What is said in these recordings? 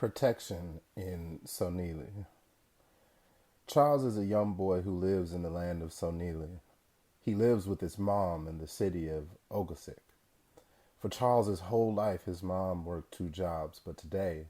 Protection in Sonilli. Charles is a young boy who lives in the land of Sonilli. He lives with his mom in the city of Ogasik. For Charles's whole life, his mom worked two jobs, but today,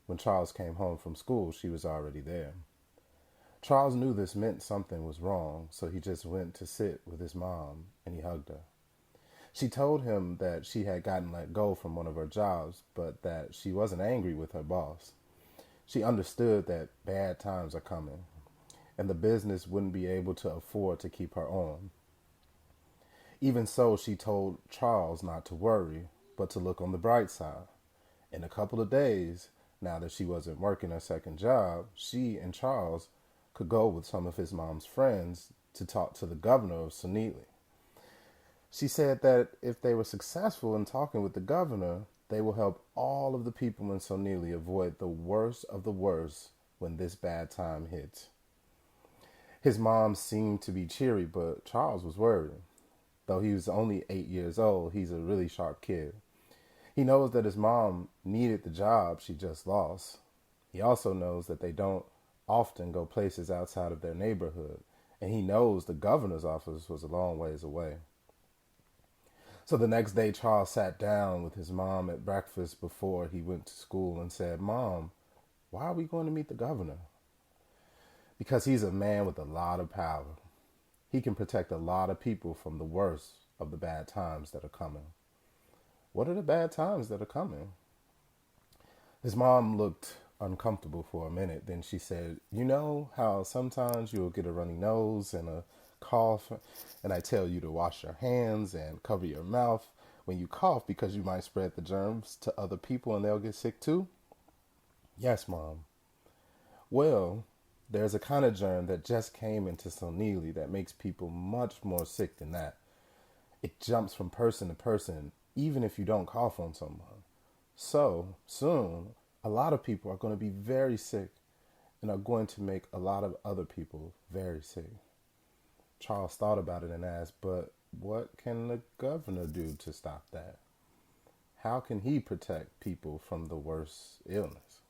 when Charles came home from school, she was already there. Charles knew this meant something was wrong, so he just went to sit with his mom and he hugged her. She told him that she had gotten let go from one of her jobs, but that she wasn't angry with her boss. She understood that bad times are coming, and the business wouldn't be able to afford to keep her on. Even so, she told Charles not to worry, but to look on the bright side. In a couple of days, now that she wasn't working her second job, she and Charles could go with some of his mom's friends to talk to the governor of Sonilli. She said that if they were successful in talking with the governor, they will help all of the people in Sonilli avoid the worst of the worst when this bad time hits. His mom seemed to be cheery, but Charles was worried. Though he was only 8 years old, he's a really sharp kid. He knows that his mom needed the job she just lost. He also knows that they don't often go places outside of their neighborhood, and he knows the governor's office was a long ways away. So the next day, Charles sat down with his mom at breakfast before he went to school and said, "Mom, why are we going to meet the governor?" Because he's a man with a lot of power. He can protect a lot of people from the worst of the bad times that are coming. What are the bad times that are coming? His mom looked uncomfortable for a minute. Then she said, "You know how sometimes you'll get a runny nose and a cough, and I tell you to wash your hands and cover your mouth when you cough because you might spread the germs to other people and they'll get sick too?" "Yes, Mom." "Well, there's a kind of germ that just came into Sonilli that makes people much more sick than that. It jumps from person to person, even if you don't cough on someone. So, soon, a lot of people are going to be very sick and are going to make a lot of other people very sick." Charles thought about it and asked, "But what can the governor do to stop that? How can he protect people from the worst illness?"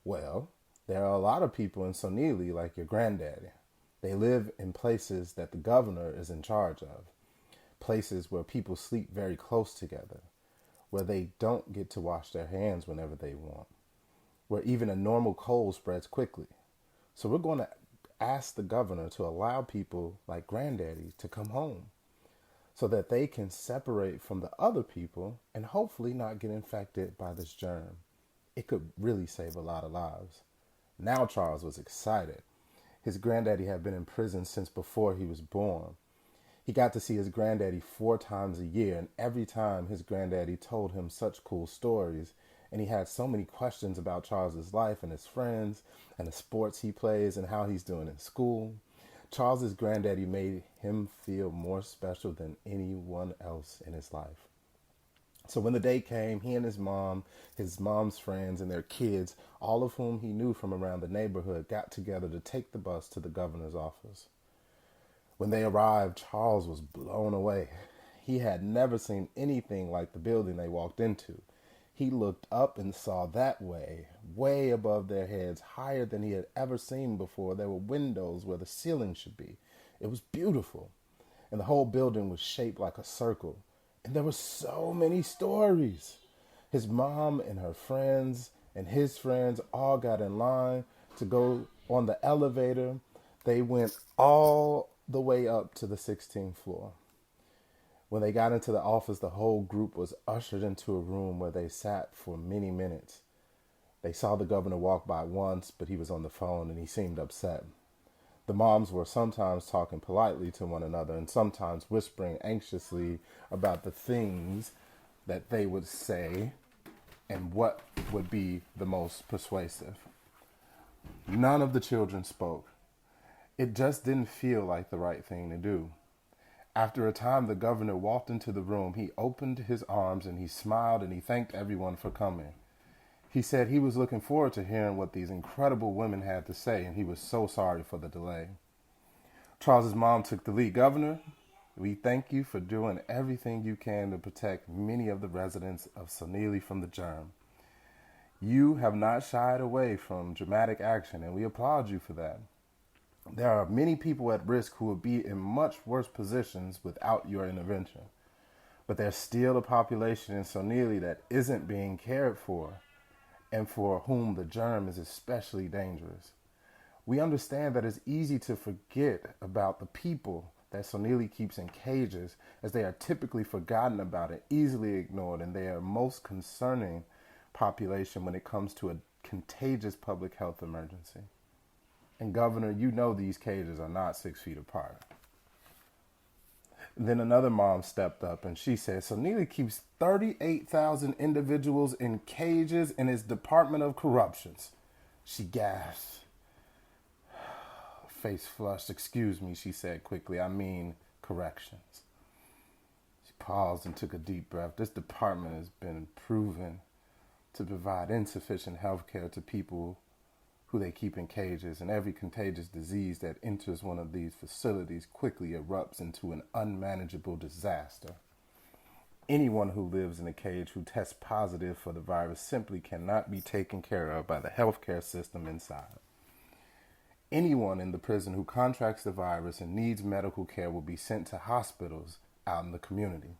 "Well, there are a lot of people in Sonilli like your granddaddy. They live in places that the governor is in charge of, places where people sleep very close together, where they don't get to wash their hands whenever they want, where even a normal cold spreads quickly. So we're going to ask the governor to allow people like granddaddy to come home so that they can separate from the other people and hopefully not get infected by this germ. It could really save a lot of lives." Now Charles was excited. His granddaddy had been in prison since before he was born. He got to see his granddaddy 4 times a year, and every time his granddaddy told him such cool stories, and he had so many questions about Charles's life and his friends and the sports he plays and how he's doing in school. Charles's granddaddy made him feel more special than anyone else in his life. So when the day came, he and his mom's friends, and their kids, all of whom he knew from around the neighborhood, got together to take the bus to the governor's office. When they arrived, Charles was blown away. He had never seen anything like the building they walked into. He looked up and saw that way above their heads, higher than he had ever seen before. There were windows where the ceiling should be. It was beautiful, and the whole building was shaped like a circle. And there were so many stories. His mom and her friends and his friends all got in line to go on the elevator. They went all the way up to the 16th floor. When they got into the office, the whole group was ushered into a room where they sat for many minutes. They saw the governor walk by once, but he was on the phone and he seemed upset. The moms were sometimes talking politely to one another and sometimes whispering anxiously about the things that they would say and what would be the most persuasive. None of the children spoke. It just didn't feel like the right thing to do. After a time, the governor walked into the room. He opened his arms and he smiled and he thanked everyone for coming. He said he was looking forward to hearing what these incredible women had to say, and he was so sorry for the delay. Charles's mom took the lead. "Governor, we thank you for doing everything you can to protect many of the residents of Sonilli from the germ. You have not shied away from dramatic action, and we applaud you for that. There are many people at risk who would be in much worse positions without your intervention. But there's still a population in Sonilli that isn't being cared for, and for whom the germ is especially dangerous. We understand that it's easy to forget about the people that Sonilli keeps in cages, as they are typically forgotten about and easily ignored, and they are most concerning population when it comes to a contagious public health emergency. And Governor, you know these cages are not 6 feet apart. Then another mom stepped up and she said, Sonilli keeps 38,000 individuals in cages in his Department of Corruptions. She gasped. Face flushed. Excuse me, she said quickly. I mean corrections. She paused and took a deep breath. This department has been proven to provide insufficient health care to people who they keep in cages, and every contagious disease that enters one of these facilities quickly erupts into an unmanageable disaster. Anyone who lives in a cage who tests positive for the virus simply cannot be taken care of by the healthcare system inside. Anyone in the prison who contracts the virus and needs medical care will be sent to hospitals out in the community.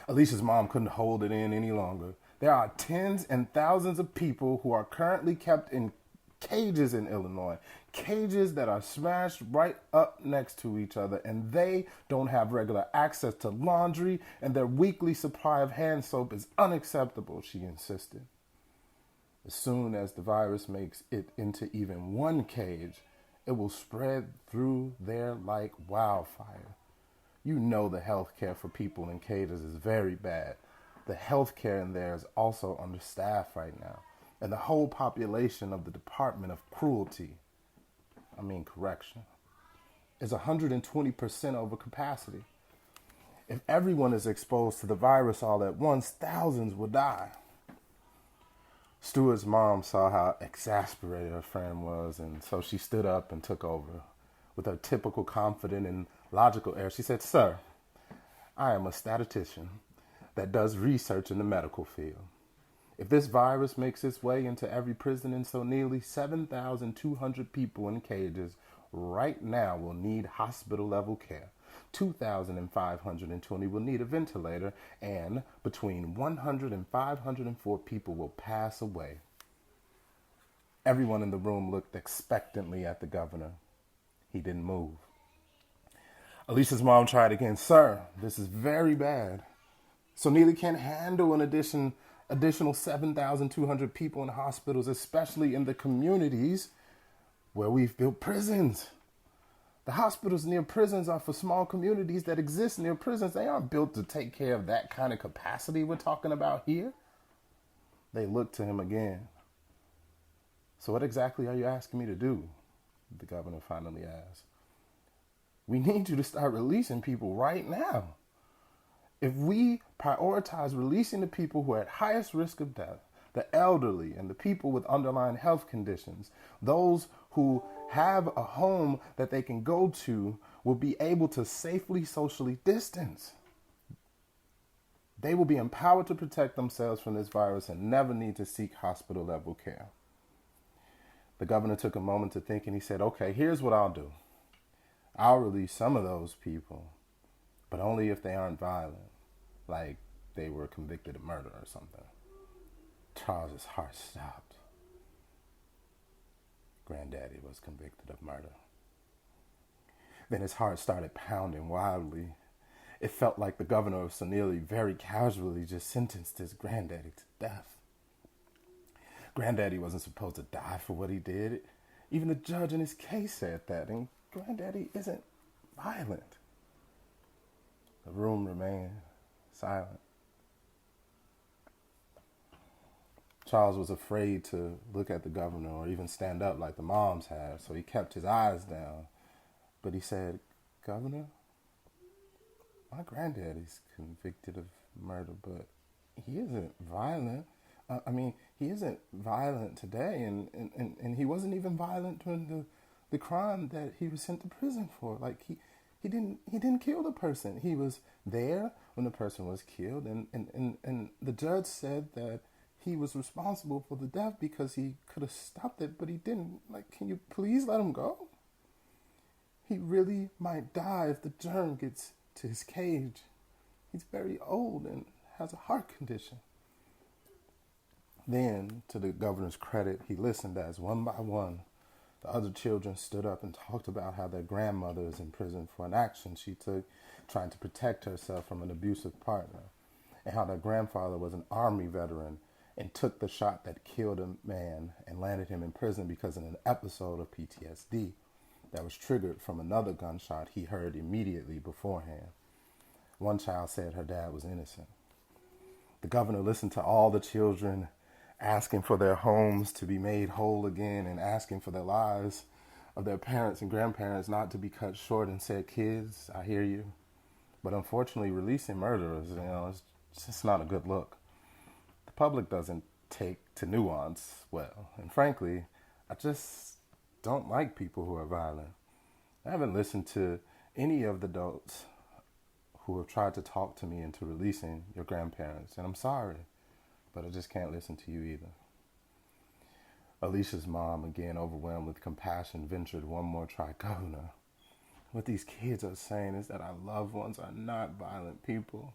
Alicia's mom couldn't hold it in any longer. There are tens and thousands of people who are currently kept in cages in Illinois, cages that are smashed right up next to each other, and they don't have regular access to laundry, and their weekly supply of hand soap is unacceptable, she insisted. As soon as the virus makes it into even one cage, it will spread through there like wildfire. You know the health care for people in cages is very bad. The health care in there is also understaffed right now. And the whole population of the Department of Correction, is 120% over capacity. If everyone is exposed to the virus all at once, thousands will die. Stuart's mom saw how exasperated her friend was, and so she stood up and took over. With her typical confident and logical air, she said, Sir, I am a statistician that does research in the medical field. If this virus makes its way into every prison in Sonilli, 7,200 people in cages right now will need hospital-level care. 2,520 will need a ventilator, and between 100 and 504 people will pass away. Everyone in the room looked expectantly at the governor. He didn't move. Alicia's mom tried again. Sir, this is very bad. Sonilli can't handle an additional 7,200 people in hospitals, especially in the communities where we've built prisons. The hospitals near prisons are for small communities that exist near prisons. They aren't built to take care of that kind of capacity we're talking about here. They looked to him again. So what exactly are you asking me to do? The governor finally asked. We need you to start releasing people right now. If we prioritize releasing the people who are at highest risk of death, the elderly and the people with underlying health conditions, those who have a home that they can go to will be able to safely socially distance. They will be empowered to protect themselves from this virus and never need to seek hospital level care. The governor took a moment to think and he said, okay, here's what I'll do. I'll release some of those people, but only if they aren't violent, like they were convicted of murder or something. Charles's heart stopped. Granddaddy was convicted of murder. Then his heart started pounding wildly. It felt like the governor of Sonilli very casually just sentenced his granddaddy to death. Granddaddy wasn't supposed to die for what he did. Even the judge in his case said that, and Granddaddy isn't violent. The room remained silent. Charles was afraid to look at the governor or even stand up like the moms had, so he kept his eyes down. But he said, Governor, my granddaddy's convicted of murder, but he isn't violent. He isn't violent today, and he wasn't even violent during the crime that he was sent to prison for. Like he didn't kill the person. He was there when the person was killed, and the judge said that he was responsible for the death because he could have stopped it, but he didn't. Like, can you please let him go? He really might die if the germ gets to his cage. He's very old and has a heart condition. Then, to the governor's credit, he listened as one by one the other children stood up and talked about how their grandmother is in prison for an action she took trying to protect herself from an abusive partner, and how their grandfather was an Army veteran and took the shot that killed a man and landed him in prison because of an episode of PTSD that was triggered from another gunshot he heard immediately beforehand. One child said her dad was innocent. The governor listened to all the children asking for their homes to be made whole again and asking for the lives of their parents and grandparents not to be cut short, and said, kids, I hear you. But unfortunately, releasing murderers, it's just not a good look. The public doesn't take to nuance well. And frankly, I just don't like people who are violent. I haven't listened to any of the adults who have tried to talk to me into releasing your grandparents. And I'm sorry, but I just can't listen to you either. Alicia's mom, again overwhelmed with compassion, ventured one more try. Governor, what these kids are saying is that our loved ones are not violent people.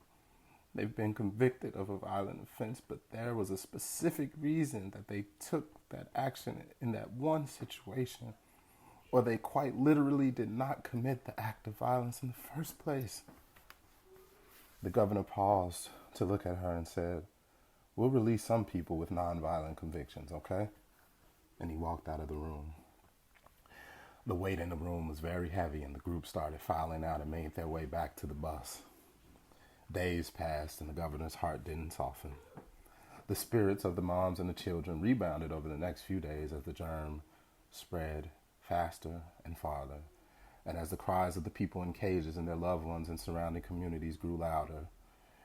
They've been convicted of a violent offense, but there was a specific reason that they took that action in that one situation, or they quite literally did not commit the act of violence in the first place. The governor paused to look at her and said, we'll release some people with nonviolent convictions, okay? And he walked out of the room. The weight in the room was very heavy, and the group started filing out and made their way back to the bus. Days passed, and the governor's heart didn't soften. The spirits of the moms and the children rebounded over the next few days as the germ spread faster and farther, and as the cries of the people in cages and their loved ones in surrounding communities grew louder.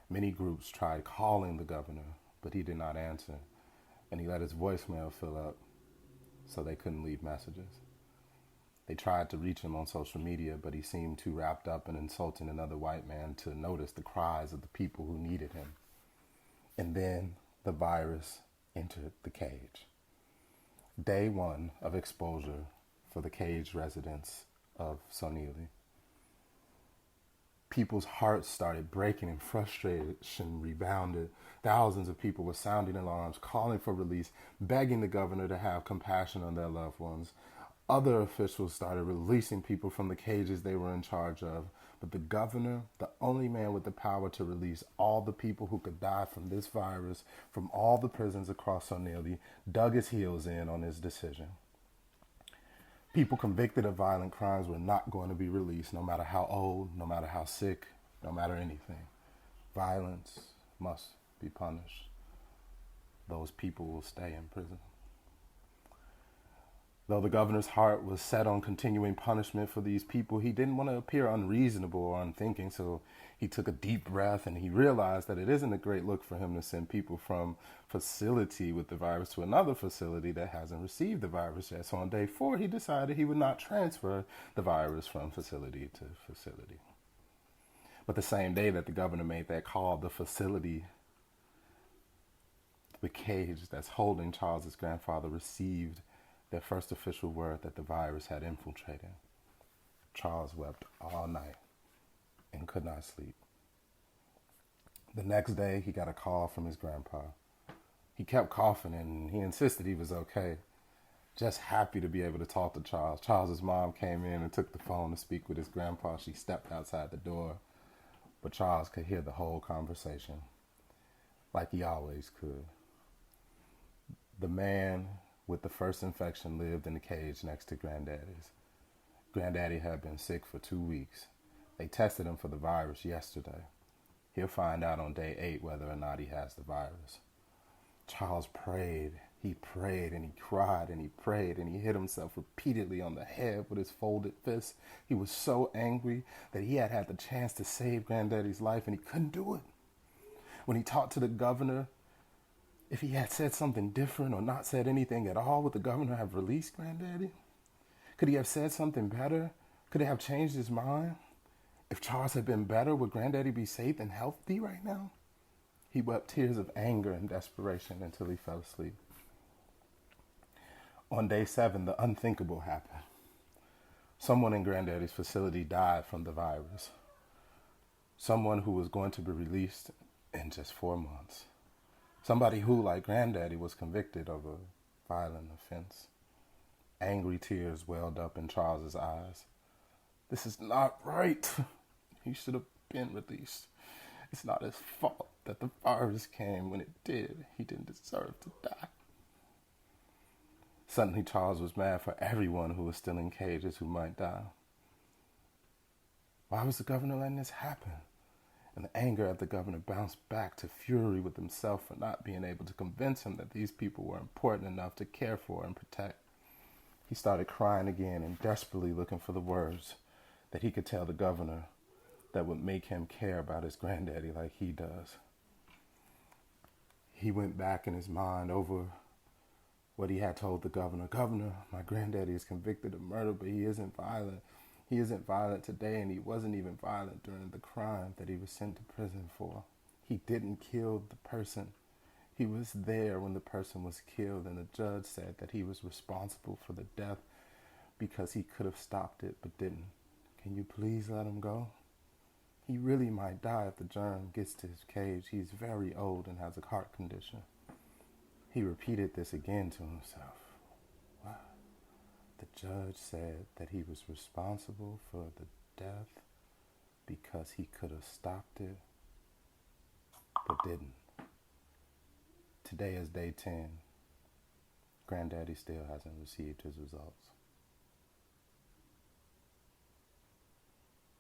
Many groups tried calling the governor, but he did not answer, and he let his voicemail fill up so they couldn't leave messages. They tried to reach him on social media, but he seemed too wrapped up in insulting another white man to notice the cries of the people who needed him. And then the virus entered the cage. Day one of exposure for the cage residents of Sonilli. People's hearts started breaking and frustration rebounded. Thousands of people were sounding alarms, calling for release, begging the governor to have compassion on their loved ones. Other officials started releasing people from the cages they were in charge of. But the governor, the only man with the power to release all the people who could die from this virus from all the prisons across Sonilli, dug his heels in on his decision. People convicted of violent crimes were not going to be released, no matter how old, no matter how sick, no matter anything. Violence must be punished. Those people will stay in prison. Though the governor's heart was set on continuing punishment for these people, he didn't want to appear unreasonable or unthinking, so he took a deep breath and he realized that it isn't a great look for him to send people from facility with the virus to another facility that hasn't received the virus yet. So on day 4, he decided he would not transfer the virus from facility to facility. But the same day that the governor made that call, the facility, the cage that's holding Charles's grandfather, received their first official word that the virus had infiltrated. Charles wept all night and could not sleep. The next day, he got a call from his grandpa. He kept coughing and he insisted he was okay. Just happy to be able to talk to Charles. Charles's mom came in and took the phone to speak with his grandpa. She stepped outside the door, but Charles could hear the whole conversation, like he always could. The man with the first infection lived in the cage next to Granddaddy's. Granddaddy had been sick for 2 weeks. They tested him for the virus yesterday. He'll find out on day 8 whether or not he has the virus. Charles prayed. He prayed and he cried and he prayed and he hit himself repeatedly on the head with his folded fists. He was so angry that he had had the chance to save Granddaddy's life and he couldn't do it. When he talked to the governor, if he had said something different or not said anything at all, would the governor have released Granddaddy? Could he have said something better? Could it have changed his mind? If Charles had been better, would Granddaddy be safe and healthy right now? He wept tears of anger and desperation until he fell asleep. On day 7, the unthinkable happened. Someone in Granddaddy's facility died from the virus. Someone who was going to be released in just 4 months. Somebody who, like Granddaddy, was convicted of a violent offense. Angry tears welled up in Charles's eyes. This is not right. He should have been released. It's not his fault that the virus came when it did. He didn't deserve to die. Suddenly, Charles was mad for everyone who was still in cages who might die. Why was the governor letting this happen? And the anger at the governor bounced back to fury with himself for not being able to convince him that these people were important enough to care for and protect. He started crying again and desperately looking for the words that he could tell the governor that would make him care about his granddaddy like he does. He went back in his mind over what he had told the governor. Governor, my granddaddy is convicted of murder, but he isn't violent. He isn't violent today, and he wasn't even violent during the crime that he was sent to prison for. He didn't kill the person. He was there when the person was killed, and the judge said that he was responsible for the death because he could have stopped it but didn't. Can you please let him go? He really might die if the germ gets to his cage. He's very old and has a heart condition. He repeated this again to himself. Wow. The judge said that he was responsible for the death because he could have stopped it but didn't. Today is day 10. Granddaddy still hasn't received his results.